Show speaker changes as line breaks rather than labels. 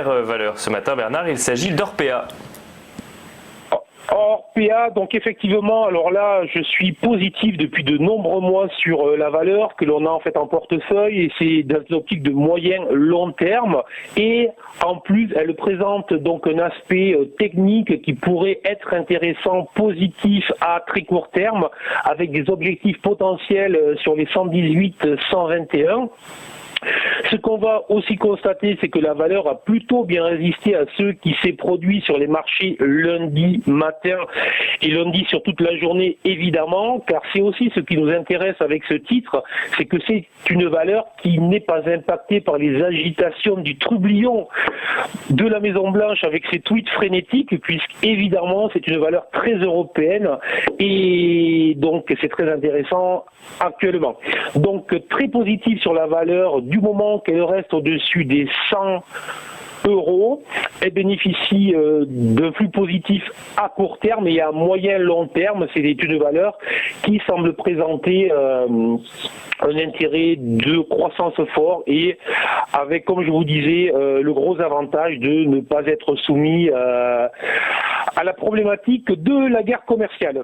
première valeur ce matin, Bernard, il s'agit d'Orpea.
Orpea, donc effectivement, alors là, je suis positif depuis de nombreux mois sur la valeur que l'on a en fait en portefeuille, et c'est dans une optique de moyen long terme, et en plus, elle présente donc un aspect technique qui pourrait être intéressant, positif à très court terme, avec des objectifs potentiels sur les 118-121. Ce qu'on va aussi constater, c'est que la valeur a plutôt bien résisté à ce qui s'est produit sur les marchés lundi matin et lundi sur toute la journée, évidemment, car c'est aussi ce qui nous intéresse avec ce titre, c'est que c'est une valeur qui n'est pas impactée par les agitations du trublion de la Maison-Blanche avec ses tweets frénétiques, puisqu'évidemment c'est une valeur très européenne et donc c'est très intéressant actuellement. Donc très positif sur la valeur du moment qu'elle reste au-dessus des 100 euros. Elle bénéficie d'un flux positif à court terme et à moyen long terme. C'est une valeur qui semble présenter un intérêt de croissance fort et avec, comme je vous disais, le gros avantage de ne pas être soumis à la problématique de la guerre commerciale.